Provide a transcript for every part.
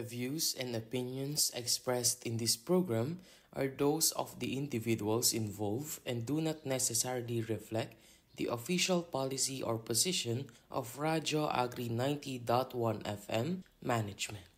The views and opinions expressed in this program are those of the individuals involved and do not necessarily reflect the official policy or position of Radio Agri 90.1 FM management.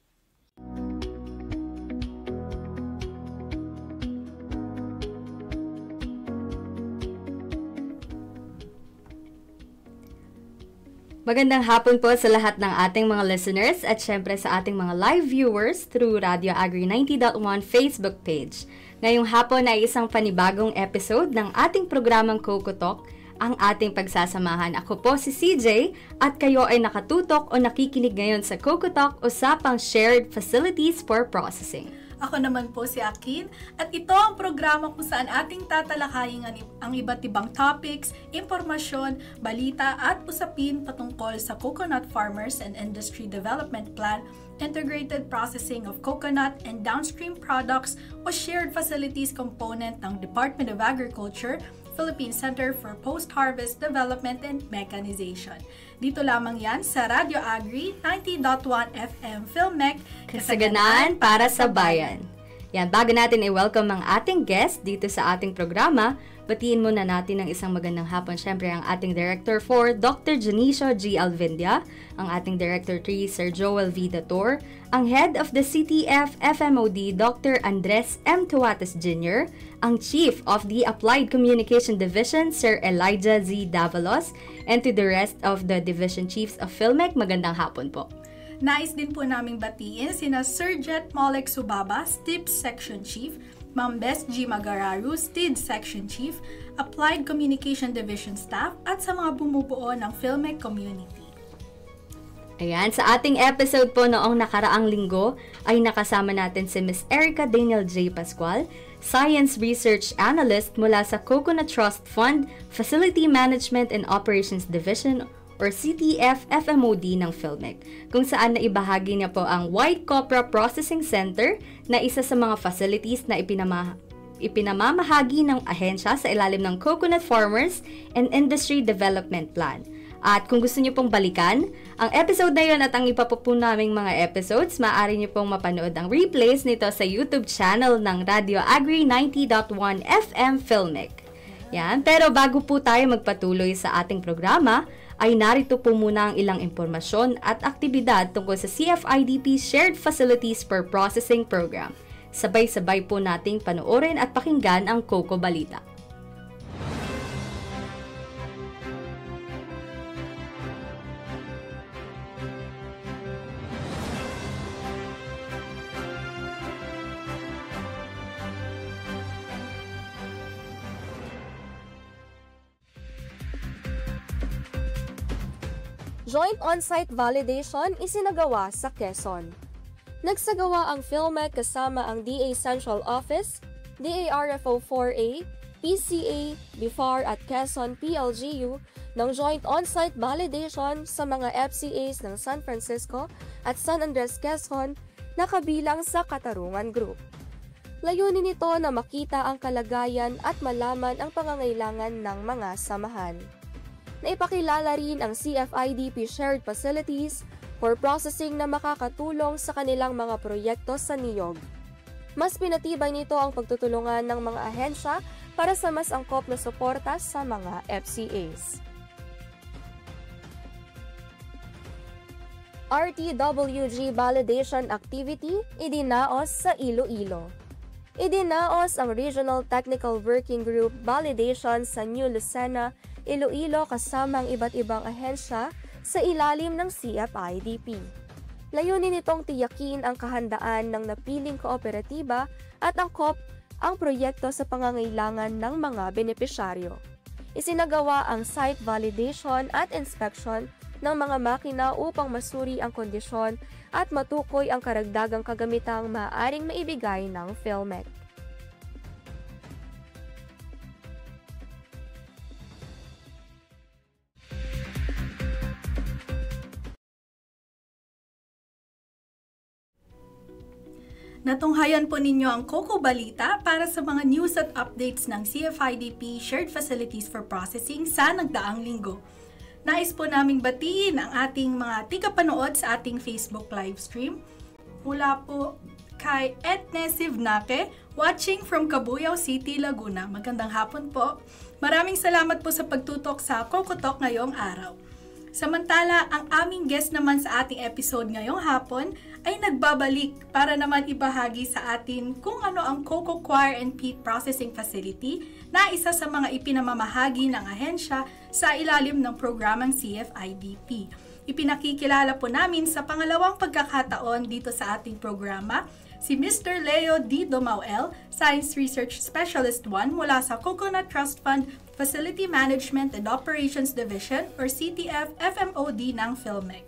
Magandang hapon po sa lahat ng ating mga listeners at syempre sa ating mga live viewers through Radio Agri 90.1 Facebook page. Ngayong hapon ay isang panibagong episode ng ating programang Coco Talk, ang ating pagsasamahan. Ako po si CJ at kayo ay nakatutok o nakikinig ngayon sa Coco Talk, usapang shared facilities for processing. Ako naman po si Akin at ito ang programa kung saan ating tatalakayin ang iba't ibang topics, impormasyon, balita at usapin patungkol sa Coconut Farmers and Industry Development Plan, integrated processing of coconut and downstream products o shared facilities component ng Department of Agriculture, Philippine Center for Post-Harvest Development and Mechanization. Dito lamang yan sa Radio Agri 90.1 FM Filmec, Kasaganaan para sa bayan. Yan, bago natin i-welcome ang ating guest dito sa ating programa, batiin muna natin ng isang magandang hapon. Siyempre, ang ating Director 4, Dr. Janicio G. Alvindia, ang ating Director 3, Sir Joel V. Dator, ang Head of the CTF FMOD, Dr. Andres M. Tuates Jr., ang Chief of the Applied Communication Division, Sir Elijah Z. Davalos, and to the rest of the Division Chiefs of Filmec, magandang hapon po. Nais din po naming batiin sina Sir Jet Molek Subaba, STIPS Section Chief, Ma'am Bess G. Magararu, STID Section Chief, Applied Communication Division Staff, at sa mga bumubuo ng Filmec community. Ayan, sa ating episode po noong nakaraang linggo ay nakasama natin si Ms. Erica Daniel J. Pascual, Science Research Analyst mula sa Coconut Trust Fund, Facility Management and Operations Division or CTF FMOD ng Filmec, kung saan naibahagi niya po ang White Copra Processing Center na isa sa mga facilities na ipinamamahagi ng ahensya sa ilalim ng Coconut Farmers and Industry Development Plan. At kung gusto niyo pong balikan ang episode na yun at ang ipa po naming mga episodes, maaari niyo pong mapanood ang replays nito sa YouTube channel ng Radio Agri 90.1 FM Filmec. Yan, pero bago po tayo magpatuloy sa ating programa, ay narito po muna ang ilang impormasyon at aktibidad tungkol sa CFIDP Shared Facilities for Processing Program. Sabay-sabay po nating panoorin at pakinggan ang Coco Balita. Joint on-site validation isinagawa sa Quezon. Nagsagawa ang Filmec kasama ang DA Central Office, DARFO 4A, PCA, BIFAR at Quezon PLGU ng joint on-site validation sa mga FCAs ng San Francisco at San Andres, Quezon na kabilang sa Katarungan Group. Layunin nito na makita ang kalagayan at malaman ang pangangailangan ng mga samahan. Naipakilala rin ang CFIDP Shared Facilities for Processing na makakatulong sa kanilang mga proyekto sa niyog. Mas pinatibay nito ang pagtutulungan ng mga ahensya para sa mas angkop na suporta sa mga FCAs. RTWG Validation Activity idinaos sa Iloilo. Idinaos ang Regional Technical Working Group Validation sa New Lucena, Iloilo kasama ang iba't ibang ahensya sa ilalim ng CFIDP. Layunin nitong tiyakin ang kahandaan ng napiling kooperatiba at angkop ang proyekto sa pangangailangan ng mga benepisyaryo. Isinagawa ang site validation at inspection ng mga makina upang masuri ang kondisyon at matukoy ang karagdagang kagamitang maaaring maibigay ng Filmec. Natunghayan po ninyo ang Coco Balita para sa mga news at updates ng CFIDP Shared Facilities for Processing sa nagdaang linggo. Nais po naming batiin ang ating mga tigapanood sa ating Facebook live stream. mula po kay Etne Sivnake, watching from Cabuyao City, Laguna. Magandang hapon po. Maraming salamat po sa pagtutok sa Kokotok ngayong araw. Samantala, ang aming guest naman sa ating episode ngayong hapon ay nagbabalik para naman ibahagi sa atin kung ano ang Cocoa Coir and Peat Processing Facility na isa sa mga ipinamamahagi ng ahensya sa ilalim ng programang CFIDP. Ipinakikilala po namin sa pangalawang pagkakataon dito sa ating programa si Mr. Leo D. Domauel, Science Research Specialist 1 mula sa Coconut Trust Fund Facility Management and Operations Division or CTF FMOD ng PhilMec.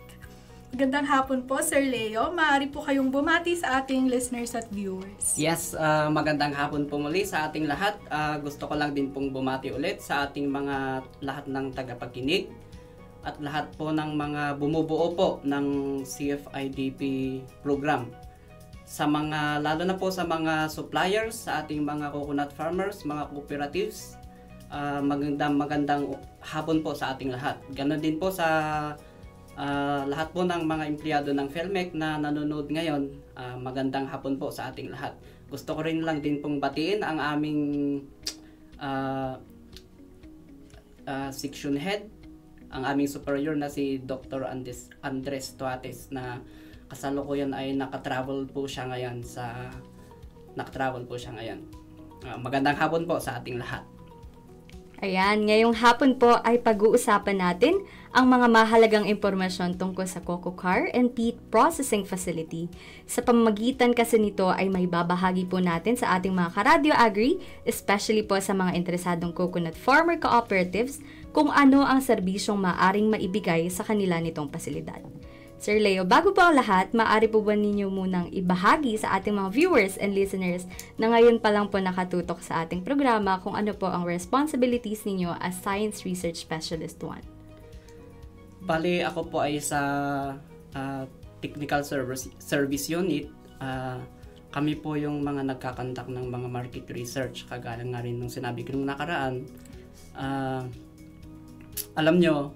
Magandang hapon po, Sir Leo. Maaari po kayong bumati sa ating listeners at viewers. Yes, magandang hapon po muli sa ating lahat. Gusto ko lang din pong bumati ulit sa ating mga lahat ng tagapakinig at lahat po ng mga bumubuo po ng CFIDP program. Sa mga, lalo na po sa mga suppliers, sa ating mga coconut farmers, mga cooperatives, magandang hapon po sa ating lahat. Ganon din po sa lahat po ng mga empleyado ng PhilMec na nanonood ngayon, magandang hapon po sa ating lahat. Gusto ko rin lang din pong batiin ang aming section head, ang aming superior na si Dr. Andres Tuates na kasalukuyan ay nakatravel po siya ngayon. Magandang hapon po sa ating lahat. Ayan, ngayong hapon po ay pag-uusapan natin ang mga mahalagang impormasyon tungkol sa Cocoa Coir and Peat Processing Facility. Sa pamamagitan kasi nito ay may babahagi po natin sa ating mga ka-Radio Agri, especially po sa mga interesadong coconut farmer cooperatives, kung ano ang serbisyong maaring maibigay sa kanila nitong pasilidad. Sir Leo, bago po ang lahat, maaari po ba ninyo munang ibahagi sa ating mga viewers and listeners na ngayon pa lang po nakatutok sa ating programa kung ano po ang responsibilities ninyo as Science Research Specialist 1? Bali, ako po ay sa Technical Service Unit. Kami po yung mga nagkakandak ng mga market research. Kagaya nga rin nung sinabi ko nung nakaraan. Alam nyo,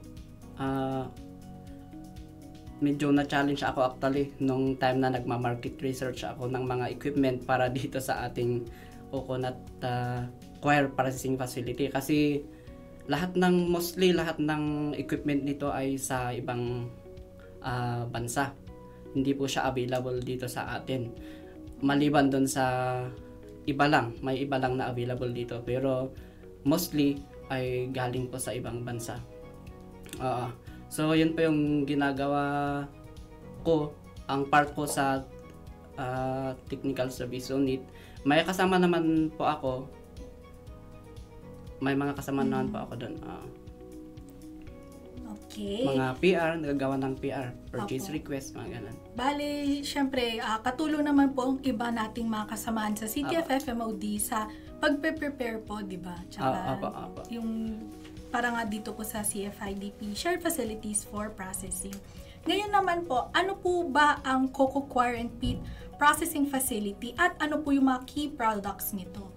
medyo na-challenge ako actually nung time na nagma-market research ako ng mga equipment para dito sa ating coconut coir processing facility. Kasi mostly lahat ng equipment nito ay sa ibang bansa. Hindi po siya available dito sa atin. Maliban doon sa may iba lang na available dito. Pero mostly ay galing po sa ibang bansa. So, yun po yung ginagawa ko, ang part ko sa Technical Service Unit. May kasama naman po ako. May mga kasama naman po ako doon. Okay. Mga PR, nagagawa ng PR, purchase Opo. request, mga ganun. Bale, syempre, katulong naman po ang iba nating mga kasamaan sa CTF FMOD sa pagpe-prepare po, di ba? Tsaka Opo. yung para nga dito po sa CFIDP, Shared Facilities for Processing. Ngayon naman po, ano po ba ang Cocoa Coir and Peat Processing Facility at ano po yung mga key products nito?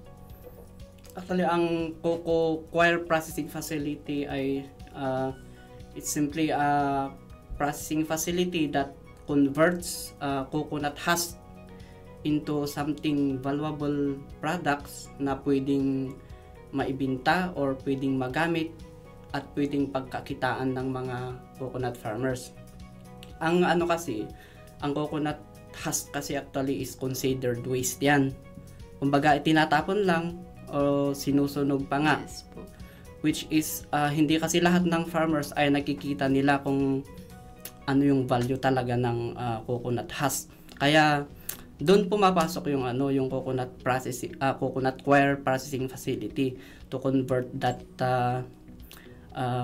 Actually, ang Cocoa Coir Processing Facility ay it's simply a processing facility that converts coconut husk into something valuable products na pwedeng maibinta or pwedeng magamit at pwedeng pagkakitaan ng mga coconut farmers. Ang ang coconut husk kasi actually is considered waste yan. Kumbaga, tinatapon lang o sinusunog pa nga. Yes po. Which is, hindi kasi lahat ng farmers ay nakikita nila kung ano yung value talaga ng coconut husk. Kaya, doon pumapasok yung coconut coir processing facility to convert that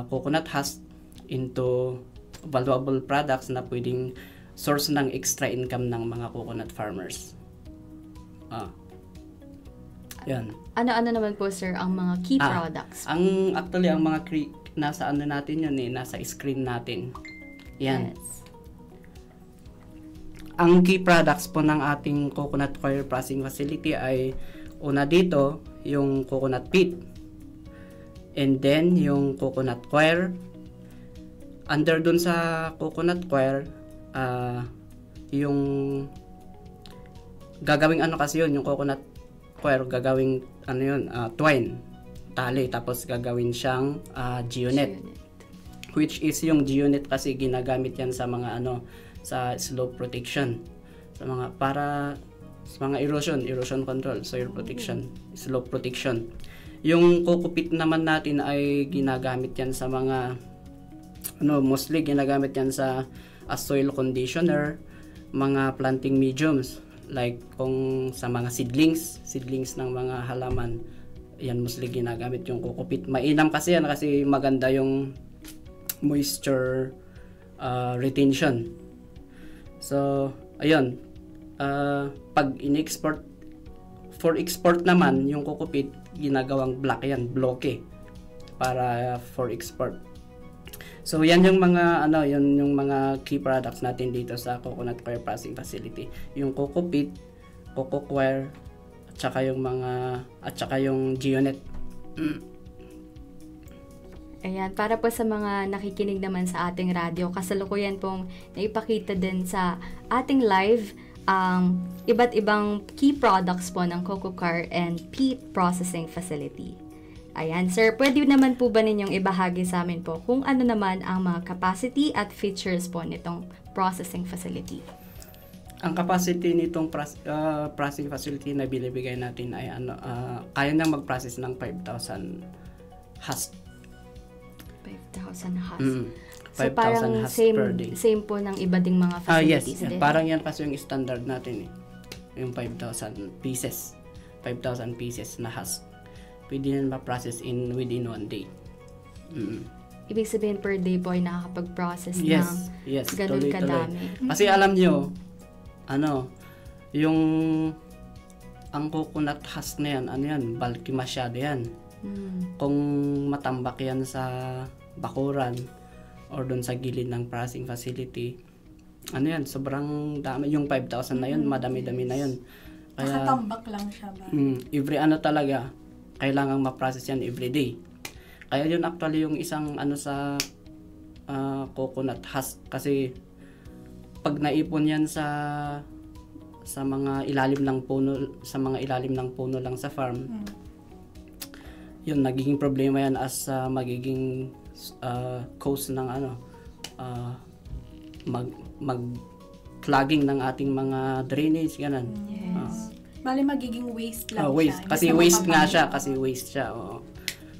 coconut husk into valuable products na pwedeng source ng extra income ng mga coconut farmers. Yan. Ano naman po, sir, ang mga key products? Ang mga nasa natin yun nasa screen natin. Yan. Yes. Ang key products po ng ating coconut coir processing facility ay una dito, yung coconut peat. And then, yung coconut coir. Under dun sa coconut coir, yung gagawing ano kasi yun, yung coconut coir, gagawing ano yun, twine, tali, tapos gagawin siyang geonet. Which is yung geonet kasi ginagamit yan sa mga ano, sa slope protection. Sa mga sa mga erosion control, soil protection, slope protection. Yung kokopit naman natin ay ginagamit yan sa mga mostly ginagamit yan sa as soil conditioner, mga planting mediums, like kung sa mga seedlings ng mga halaman, yan mostly ginagamit yung kokopit. Mainam kasi yan kasi maganda yung moisture retention. So ayun, pag in-export, for export naman yung kokopit, ginagawang black yan, bloke, para for export. So yan yung mga yun yung mga key products natin dito sa coconut coir processing facility. Yung kokopit, coco coir, at saka yung geonet. Ayan, para po sa mga nakikinig naman sa ating radyo, kasalukuyan pong naipakita din sa ating live ang iba't ibang key products po ng coco coir and peat processing facility. Ayan, sir, pwede naman po ba ninyong ibahagi sa amin po kung ano naman ang mga capacity at features po nitong processing facility? Ang capacity nitong processing facility na binibigay natin ay kaya nang mag-process ng 5,000 husk. 5,000 husk. 5,000 So parang husk per day. Same po ng iba ding mga facilities yes. din. Parang yan kasi yung standard natin yung 5,000 pieces na husk. Pwede yan ma-process within 1 day. Ibig sabihin per day po ay nakakapag-process ng ganun tuloy. kadami. Kasi alam nyo, yung ang coconut husk na yan, bulky masyado yan. Kung matambak yan sa bakuran or doon sa gilid ng processing facility, sobrang dami. Yung 5,000 na yun, madami-dami na yun. Kaya, nakatambak lang siya ba? Every talaga, kailangang ma-process yan every day. Kaya yun actually yung isang sa coconut husk, kasi pag naipon yan sa mga ilalim ng puno lang sa farm, yun nagiging problema yan as magiging cause ng mag-clogging ng ating mga drainage, ganun. Yes. Bali magiging waste lang waste. siya. Kasi waste siya. Oo.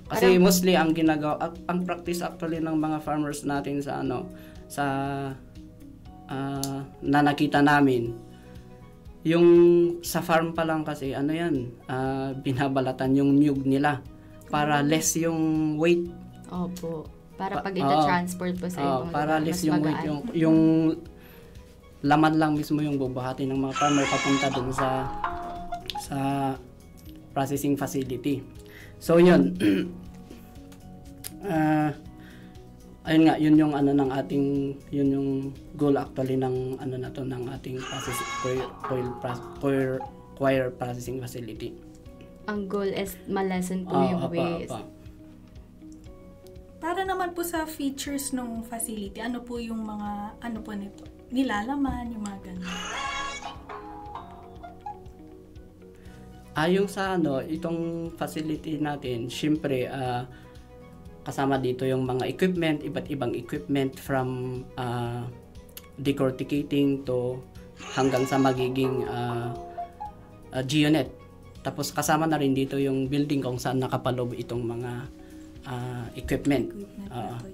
Kasi mostly ang ginagawa, ang practice actually ng mga farmers natin sa na nakita namin, yung sa farm pa lang kasi binabalatan yung niyog nila para less yung weight. Opo. Para pag ita-transport po sa ibang para lugar, less mas yung magaan. weight, yung laman lang mismo yung bubuhati ng mga farmer papunta dun sa processing facility. So yun. Ayun nga, yun yung yun yung goal actually ng ng ating coir processing facility. Ang goal is ma-lessen po yung waste. Para naman po sa features ng facility, ano po yung mga po nito? Nilalaman, yung mga ganun. Yung sa itong facility natin, syempre kasama dito yung mga equipment, iba't ibang equipment from decorticating to hanggang sa magiging geonet. Tapos kasama na rin dito yung building kung saan nakapaloob itong mga equipment.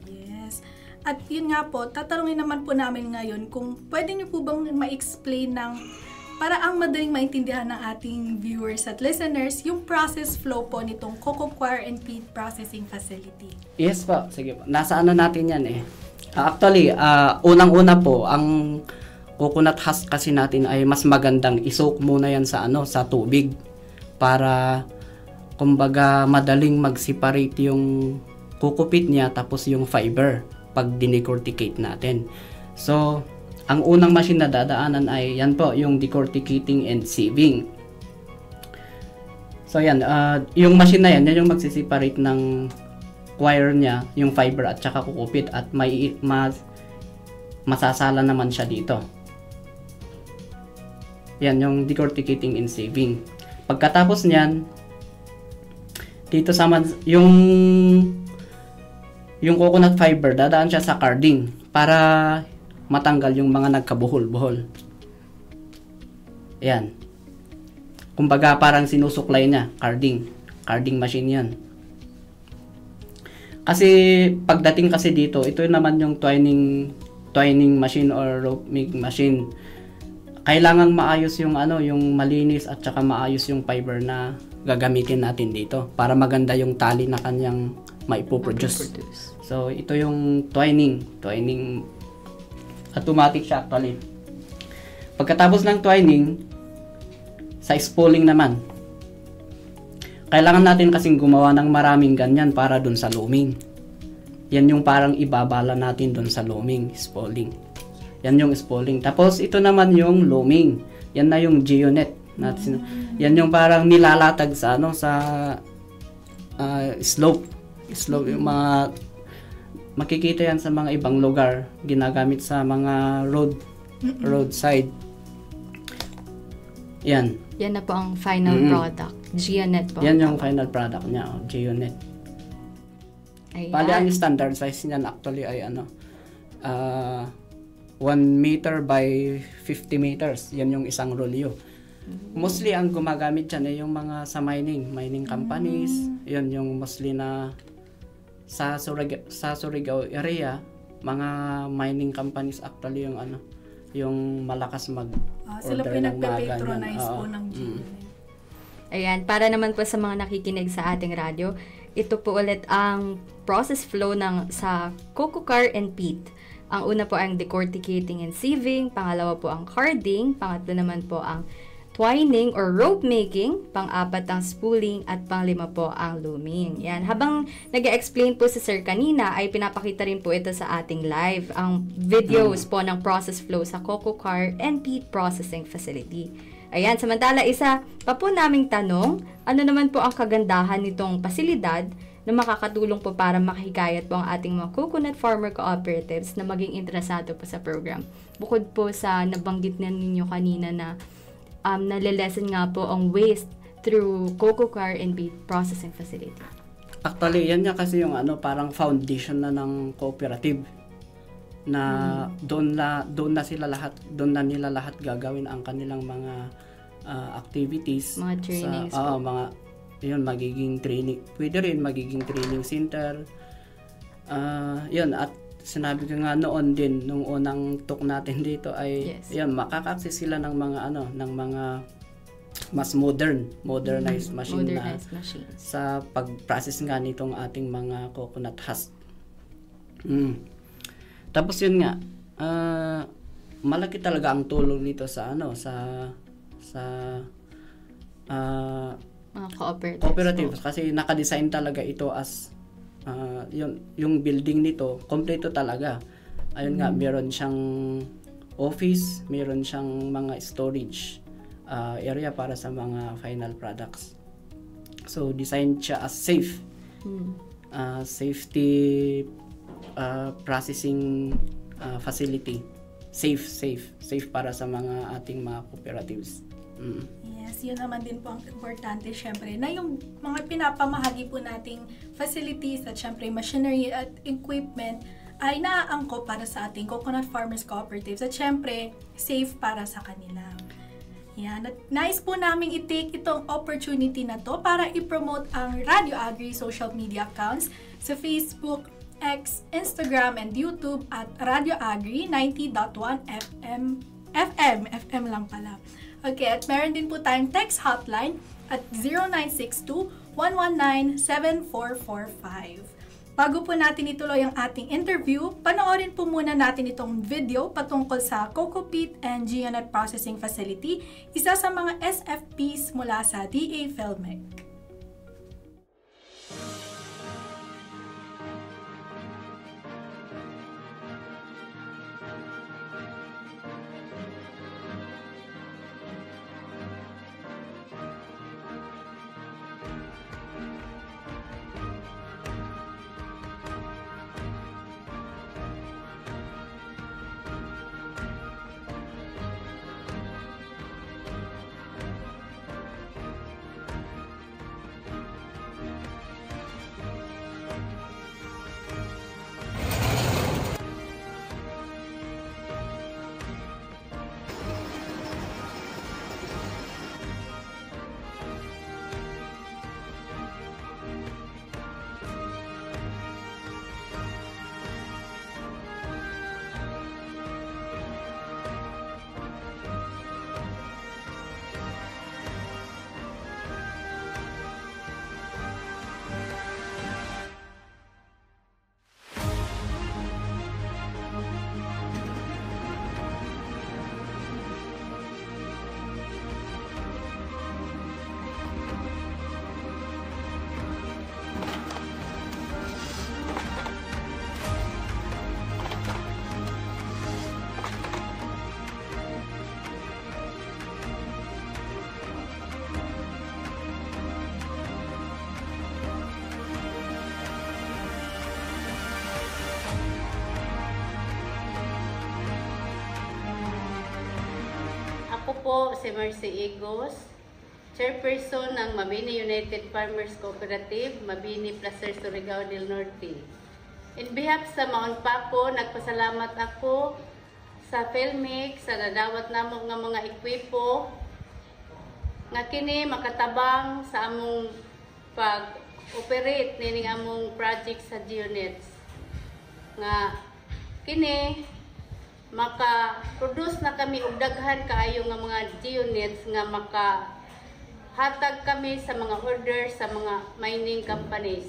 Yes. At yun nga po, tatanungin naman po namin ngayon kung pwede niyo po bang ma-explain para ang madaling maintindihan ng ating viewers at listeners, yung process flow po nitong coco coir and peat processing facility. Yes po, sige po. Nasa natin yan Actually, unang-una po, ang coconut husk kasi natin ay mas magandang i-soak muna yan sa tubig para kumbaga madaling mag-separate yung kokopit niya tapos yung fiber pag dinecorticate natin. So, ang unang machine na dadaanan ay yan po, yung decorticating and sieving. So yan, yung machine na yan yung magsiseparate ng coir niya, yung fiber at saka kokopit, at masasala naman siya dito. Yan, yung decorticating and sieving. Pagkatapos niyan, dito sa yung coconut fiber, dadaan siya sa carding para matanggal yung mga nagkabuhol-buhol. Yan. Kumbaga parang sinusuklay niya, carding machine yan. Kasi pagdating kasi dito, ito naman yung twining machine or rope making machine. Kailangan maayos yung yung malinis at saka maayos yung fiber na gagamitin natin dito para maganda yung tali na kanyang maipoproduce. So ito yung twining automatic siya actually. Pagkatapos ng twining, sa spooling naman, kailangan natin kasing gumawa ng maraming ganyan para dun sa looming. Yan yung parang ibabala natin dun sa looming, spooling. Yan yung spooling. Tapos ito naman yung looming. Yan na yung geonet natin. Yan yung parang nilalatag sa slope yung mga makikita yan sa mga ibang lugar, ginagamit sa mga roadside. Yan na po ang final product. Geonet po. Yan yung final product niya, Geonet. Bali ang standard size niyan actually ay 1 meter by 50 meters. Yan yung isang rolyo. Mostly ang gumagamit dyan ay yung mga sa mining companies. Yan yung mostly na sa Surigao area, mga mining companies actually yung yung malakas sila order ng mga pinagpe-patronize po ng Geonet. Ayan, para naman po sa mga nakikinig sa ating radyo, ito po ulit ang process flow sa Cococar and Peat. Ang una po ang decorticating and sieving, pangalawa po ang carding, pangatlo naman po ang twining or rope making, pang-apat ang spooling, at pang-lima po ang looming. Yan. Habang nag-explain po si Sir kanina, ay pinapakita rin po ito sa ating live, ang videos po ng process flow sa Cococar and Peat Processing Facility. Ayan, samantala isa pa po naming tanong, ano naman po ang kagandahan nitong pasilidad na makakatulong po para makahikayat po ang ating mga coconut farmer cooperatives na maging interesado po sa program. Bukod po sa nabanggit na ninyo kanina na nalilesen nga po ang waste through Cococar and Peat Processing Facility. Actually, yan nga kasi yung parang foundation na ng cooperative na doon na nila lahat gagawin ang kanilang mga activities, mga trainings magiging training, pwede rin magiging training center. Yun, at sinabi ko nga noon din nung unang talk natin dito ay makaka-access sila ng mga mas modernized machine sa pag-process nga nitong ating mga coconut husk. Tapos yun nga, malaki talaga ang tulong nito sa mga cooperatives kasi naka-design talaga ito as yung building nito kompleto talaga. Ayun nga, meron siyang office, meron siyang mga storage area para sa mga final products. So design siya as safe safety processing facility. Safe para sa mga ating mga cooperatives. Yes, yun naman din po ang importante syempre na yung mga pinapamahagi po nating facilities at syempre machinery at equipment ay naaangkop para sa ating coconut farmers cooperatives at syempre safe para sa kanila. Yan, at nais po namin i-take itong opportunity na to para i-promote ang Radio Agri social media accounts sa Facebook, X, Instagram, and YouTube at Radio Agri 90.1 FM lang pala. Okay, at meron din po tayong text hotline at 0962-119-7445. Bago po natin ituloy ang ating interview, panoorin po muna natin itong video patungkol sa Coco Peat and Geonet Processing Facility, isa sa mga SFPs mula sa DA Felmec. Ako po si Mercy Igos, Chairperson ng Mabini United Farmers Cooperative, Mabini Placer, Surigao del Norte. In behalf sa Mount Paco, nagpasalamat ako sa Filmic sa nadawat namo nga mga ekwipo nga kini makatabang sa among pag-operate nining among project sa GeoNets. Nga kini maka-produce na kami og daghan kaayo nga mga GeoNets nga makahatag kami sa mga order sa mga mining companies.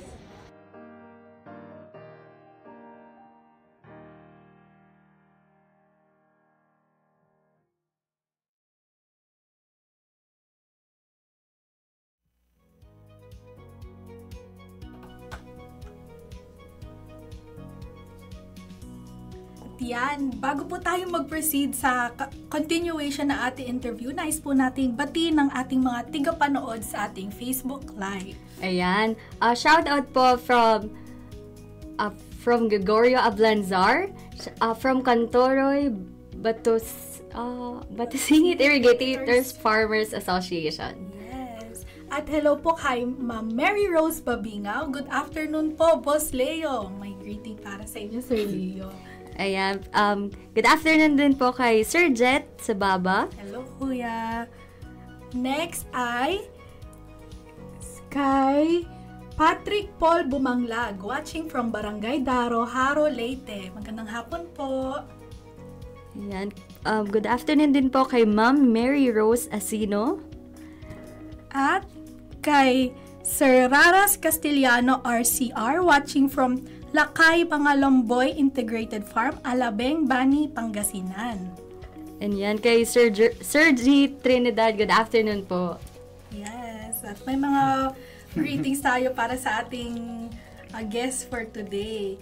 Yan, bago po tayo mag-proceed sa continuation na ating interview, nais po nating batiin ng ating mga tigapanood sa ating Facebook Live. Ayan. Shout out po from Gregorio Ablanzar, from Cantoroy Batusingit Irrigators Farmers Association. Yes. At hello po kay Ma'am Mary Rose Babingaw. Good afternoon po, Boss Leo. May greeting para sa inyo, Sir Leo. Ayan. Good afternoon din po kay Sir Jet sa Baba. Hello, Kuya. Next ay kay Patrick Paul Bumanglag, watching from Barangay Daro, Haro, Leyte. Magandang hapon po. Ayan. Good afternoon din po kay Ma'am Mary Rose Asino. At kay Sir Raras Castellano RCR, watching from Lakay, Pangalomboy Integrated Farm, Alabeng, Bani, Pangasinan. And yan kay Sir G. Trinidad. Good afternoon po. Yes, at may mga greetings tayo para sa ating guest for today.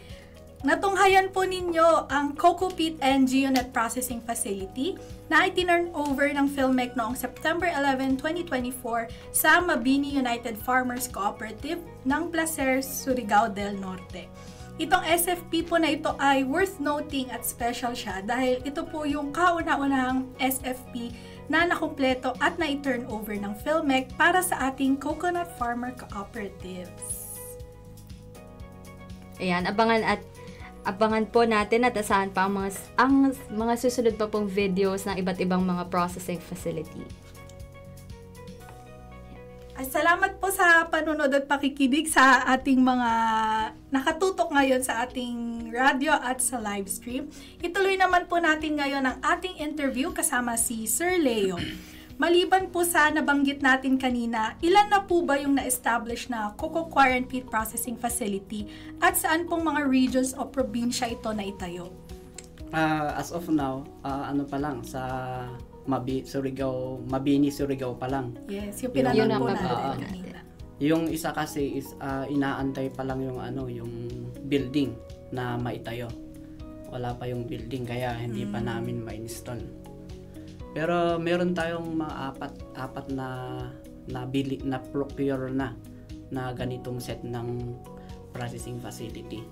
Natunghayan po ninyo ang Coco Pit and GeoNet Processing Facility na itinurn over ng Filmec noong September 11, 2024 sa Mabini United Farmers Cooperative ng Placer, Surigao del Norte. Itong SFP po na ito ay worth noting at special siya dahil ito po yung kauna-unahang SFP na nakumpleto at na-turn over ng Filmec para sa ating coconut farmer cooperatives. Ayan, abangan po natin at asahan pa ang mga susunod pa pong videos ng iba't ibang mga processing facility. Salamat po sa panunod at pakikinig sa ating mga nakatutok ngayon sa ating radio at sa live stream. Ituloy naman po natin ngayon ang ating interview kasama si Sir Leo. Maliban po sa nabanggit natin kanina, ilan na po ba yung na-establish na Coco Quarry and Peat Processing Facility at saan pong mga regions o probinsya ito na itayo? As of now, ano pa lang sa Mabini, Surigao pa lang. Yes, yung pinanong po natin kanina. Yung isa kasi is inaantay pa lang yung yung building na maitayo. Wala pa yung building kaya hindi pa namin ma-install. Pero meron tayong mga apat na procure na ganitong set ng processing facility.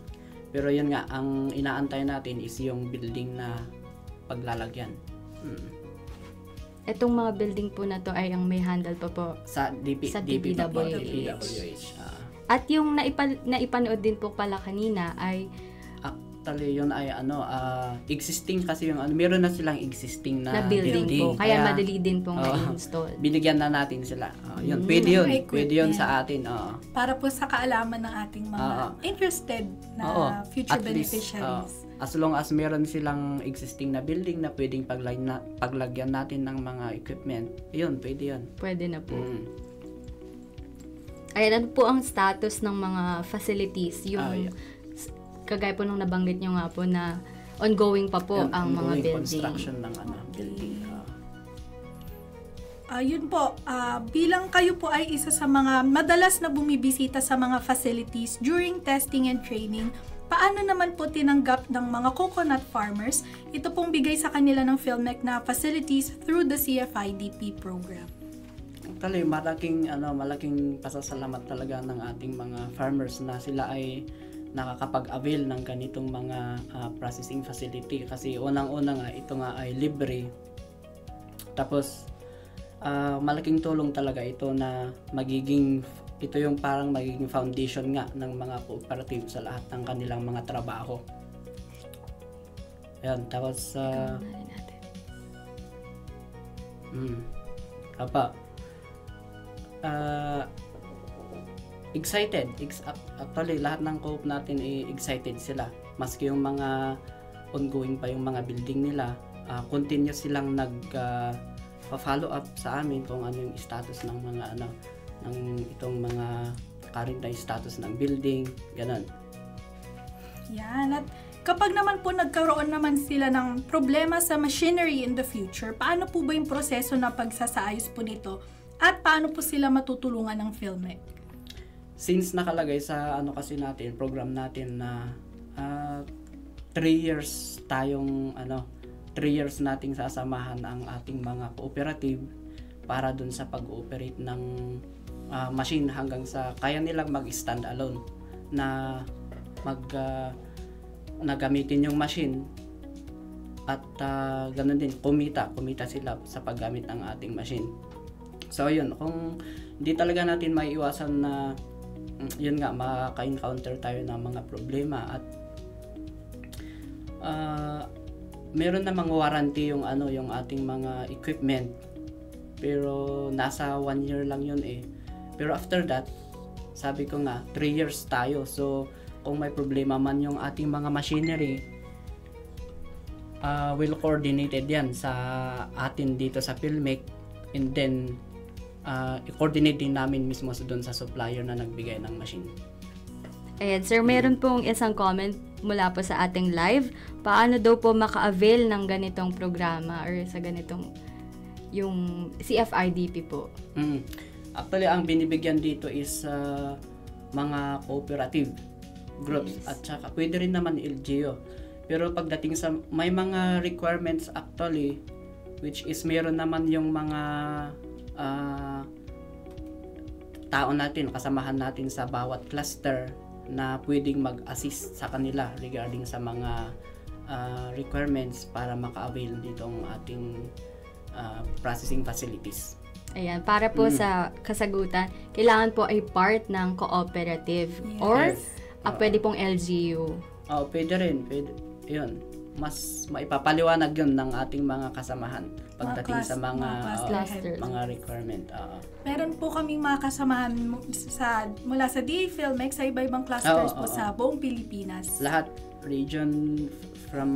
Pero yun nga, ang inaantay natin is yung building na paglalagyan. Itong mga building po na to ay ang may handle pa po sa DPWH. At yung naipanood din po pala kanina ay actually yun ay existing kasi yung meron na silang existing na building po. Kaya madali din pong i-install. Binigyan na natin sila. Yun, pwede yun sa atin. Para po sa kaalaman ng ating mga interested na future beneficiaries. As long as meron silang existing na building na pwedeng paglagyan natin ng mga equipment, yun, pwede yun. Pwede na po. Ayan, ano po ang status ng mga facilities? Yung kagaya po nung nabanggit nyo nga po na ongoing pa po ang mga building. Construction ng building. Yun po, bilang kayo po ay isa sa mga madalas na bumibisita sa mga facilities during testing and training, paano naman po tinanggap ng mga coconut farmers ito pong bigay sa kanila ng Filmec na facilities through the CFIDP program? Actually, malaking pasasalamat talaga ng ating mga farmers na sila ay nakakapag-avail ng ganitong mga processing facility kasi unang-una nga ito nga ay libre Tapos malaking tulong talaga ito na ito yung parang magiging foundation nga ng mga cooperative sa lahat ng kanilang mga trabaho. Yan, tapos excited. Actually, lahat ng co-op natin excited sila. Maski yung mga ongoing pa yung mga building nila, continuous silang follow up sa amin kung ano yung status ng mga ng itong mga current na status ng building, ganun. Yan. At kapag naman po nagkaroon naman sila ng problema sa machinery in the future, paano po ba yung proseso na pagsasaayos po nito at paano po sila matutulungan ng PhilMec? Since nakalagay sa program natin na 3 years tayong 3 years nating sasamahan ang ating mga cooperative para dun sa pag-ooperate ng machine hanggang sa kaya nilang mag-stand alone na gamitin yung machine at ganun din kumita sila sa paggamit ng ating machine. So yun, kung hindi talaga natin maiiwasan na yun nga maka-encounter tayo ng mga problema at meron namang warranty yung ating mga equipment, pero nasa 1 year lang yun pero after that, sabi ko nga 3 years tayo, so kung may problema man yung ating mga machinery, well coordinated yan sa atin dito sa PhilMec, and then i-coordinate din namin mismo doon sa supplier na nagbigay ng machine. Ayan, sir, meron pong isang comment mula po sa ating live. Paano daw po maka-avail ng ganitong programa or sa ganitong yung CFIDP po? Actually, ang binibigyan dito is mga cooperative groups, at saka pwede rin naman LGU. Pero pagdating sa may mga requirements actually, which is meron naman yung mga tao natin, kasamahan natin sa bawat cluster na pwedeng mag-assist sa kanila regarding sa mga requirements para maka-avail ditong ating processing facilities. Ayan, para po sa kasagutan, kailangan po ay part ng cooperative or pwede pong LGU. Pwede rin. Pwede. Yun. Mas maipapaliwanag yun ng ating mga kasamahan pagdating sa mga requirement. Meron po kaming mga kasamahan mula sa DA PhilMec sa iba-ibang clusters po sa buong Pilipinas. Lahat, region from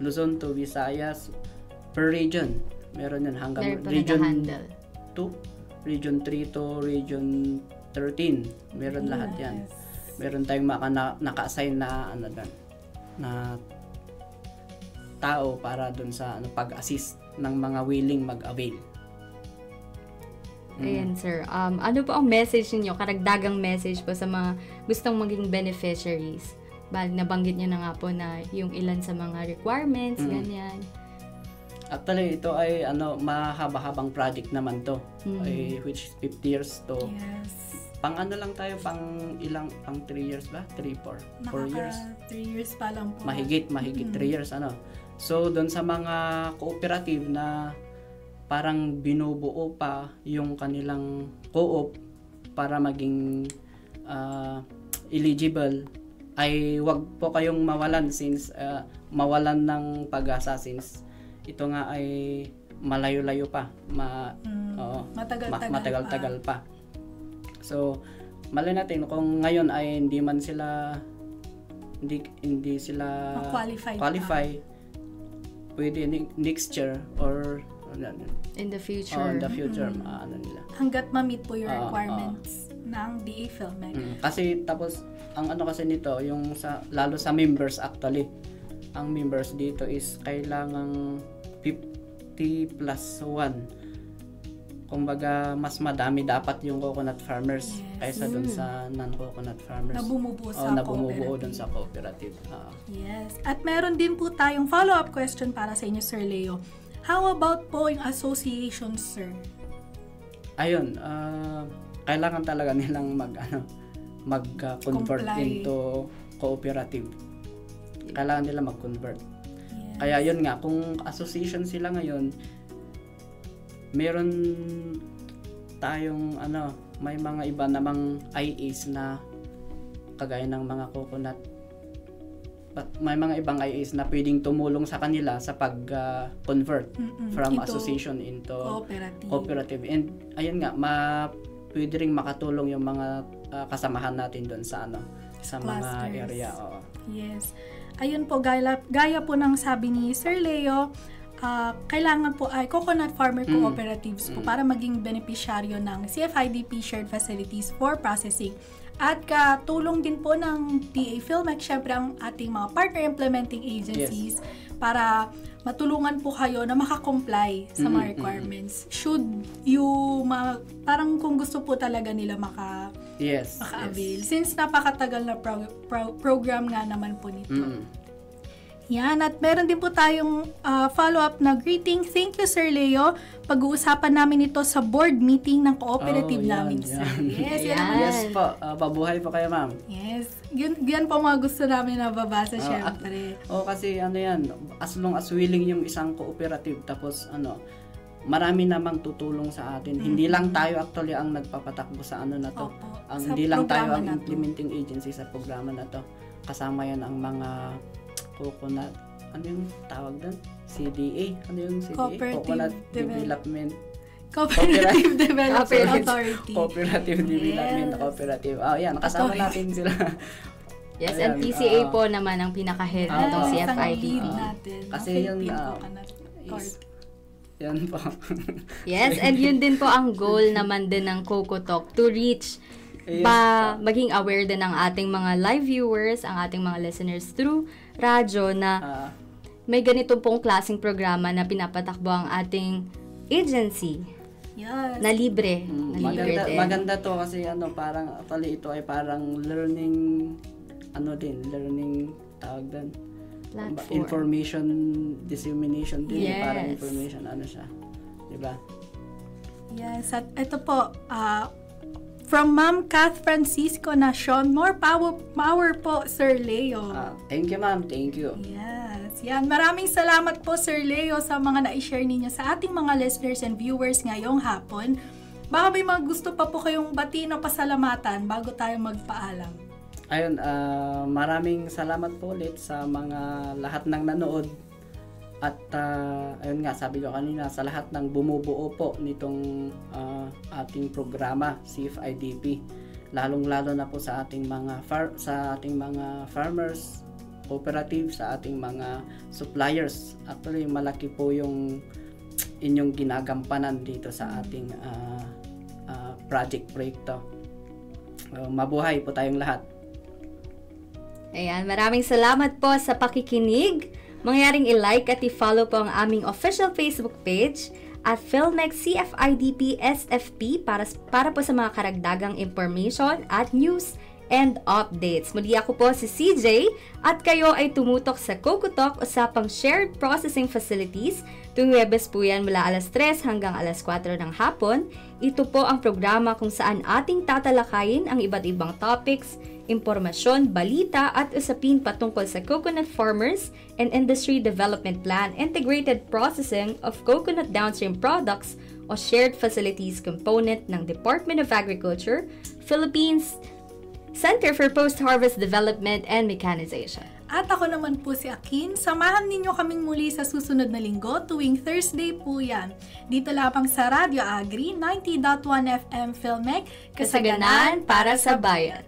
Luzon to Visayas, per region. Meron yun hanggang region 2, region 3 to region 13. Meron lahat yan. Meron tayong naka-assign na na tao para dun sa pag-assist ng mga willing mag-avail. Ayan, sir. Ano po ang message niyo, karagdagang message po sa mga gustong maging beneficiaries? Nabanggit niyo na nga po na yung ilan sa mga requirements, ganyan. Actually, ito ay mahaba-habang project naman to. Which is 50 years to. Yes. Pang lang tayo, pang 3 years ba? 3, 4 years. 3 years pa lang po. Mahigit 3 years So, doon sa mga cooperative na parang binubuo pa yung kanilang co-op para maging eligible, ay wag po kayong mawalan mawalan ng pag-asa since ito nga ay malayo-layo pa. Matagal-tagal pa. So, malay natin kung ngayon ay hindi sila qualify, pwede next year or in the future. In the future, nila. Hanggat ma-meet po yung requirements ng DA PhilMec. Kasi tapos ang kasi nito yung lalo sa members actually. Ang members dito is kailangang 50 plus 1. Kumbaga, mas madami dapat yung coconut farmers kaysa dun sa non-coconut farmers. Na bumubuo dun sa cooperative. Yes. At meron din po tayong follow-up question para sa inyo, Sir Leo. How about po yung association, sir? Ayun, kailangan talaga nilang mag-convert into cooperative. Kailangan nila mag-convert. Yes. Kaya yun nga, kung association sila ngayon, meron tayong may mga iba namang IAs na kagaya ng mga coconut. May mga ibang IAs na pwedeng tumulong sa kanila sa pag-convert from association into cooperative. And ayun nga, pwede ring makatulong yung mga kasamahan natin doon sa sa mga area. Oo. Yes. Ayun po, gaya po ng sabi ni Sir Leo, kailangan po ay coconut farmer cooperatives po para maging benepisyaryo ng CFIDP shared facilities for processing. At katulong din po ng DA PhilMec, syempre ang ating mga partner implementing agencies para matulungan po kayo na makakomply sa mga requirements. Should you, parang kung gusto po talaga nila maka-avail. Since napakatagal na program nga naman po nito. Yan, at meron din po tayong follow-up na greeting. Thank you, Sir Leo. Pag-uusapan namin ito sa board meeting ng cooperative namin, sir. Yes, yes po. Pabuhay po kayo, ma'am. Yes. Yan po mga gusto namin na babasa, syempre. Kasi yan, as long as willing yung isang cooperative, tapos marami namang tutulong sa atin. Hindi lang tayo actually ang nagpapatakbo sa na to. Hindi lang tayo ang implementing agency sa programa na to. Kasama yan ang mga coconut, yung tawag doon? CDA. Ano yung CDA? Coconut Development. Cooperative Development Authority. Cooperative Development Cooperative. Yan, kasama natin sila. Yes, and PCA po naman ang pinaka-head ng CFIDP. Kasi yung yan po. Yes, and yun din po ang goal naman din ng Coco Talk, to reach maging aware din ng ating mga live viewers, ang ating mga listeners through radyo na may ganito pong klaseng programa na pinapatakbo ang ating agency. Yes. Na libre. Maganda to kasi parang actually ito ay parang learning learning tawag din. Platform. Information dissemination din, parang information siya. 'Di ba? Yes, at ito po from Ma'am Kath Francisco Nacion, more power po, Sir Leo. Thank you, ma'am. Thank you. Yes. Yan. Maraming salamat po, Sir Leo, sa mga na-share ninyo sa ating mga listeners and viewers ngayong hapon. Baka may mga gusto pa po kayong batiin o pasalamatan bago tayo magpaalam. Ayun, maraming salamat po ulit sa mga lahat ng nanood. At ayun nga, sabi ko kanina, sa lahat ng bumubuo po nitong ating programa CFIDP, lalong-lalo na po sa ating mga farmers, cooperative, sa ating mga suppliers. Actually, malaki po yung inyong ginagampanan dito sa ating project to. Mabuhay po tayong lahat. Ayan, maraming salamat po sa pakikinig. Mangyaring i-like at i-follow po ang aming official Facebook page at PhilMec CFIDP SFP para po sa mga karagdagang information at news and updates. Muli ako po si CJ at kayo ay tumutok sa Coco Talk, usapang shared processing facilities. Tuwing Webes po yan mula alas 3 hanggang alas 4 ng hapon. Ito po ang programa kung saan ating tatalakayin ang iba't ibang topics, impormasyon, balita at usapin patungkol sa Coconut Farmers and Industry Development Plan Integrated Processing of Coconut Downstream Products o Shared Facilities component ng Department of Agriculture, Philippines Center for Post-Harvest Development and Mechanization. At ako naman po si Akin. Samahan ninyo kaming muli sa susunod na linggo tuwing Thursday po yan. Dito lamang sa Radio Agri 90.1 FM PhilMec, Kasaganan para sa bayan.